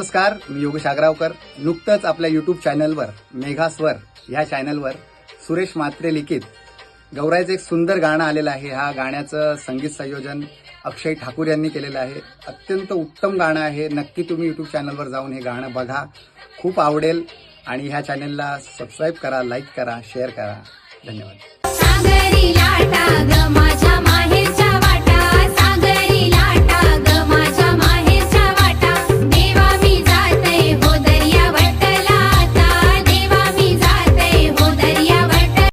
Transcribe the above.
नमस्कार, मी योगेश आग्रावकर. नुकतंच आपल्या यूट्यूब चॅनलवर मेघा स्वर ह्या चॅनलवर सुरेश म्हात्रे लिखित गौराईचं एक सुंदर गाणं आलेलं आहे. ह्या गाण्याचं संगीत संयोजन अक्षय ठाकूर यांनी केलेलं आहे. अत्यंत उत्तम गाणं आहे. नक्की तुम्ही यूट्यूब चॅनलवर जाऊन हे गाणं बघा, खूप आवडेल. आणि ह्या चॅनलला सबस्क्राईब करा, लाईक करा, शेअर करा. धन्यवाद.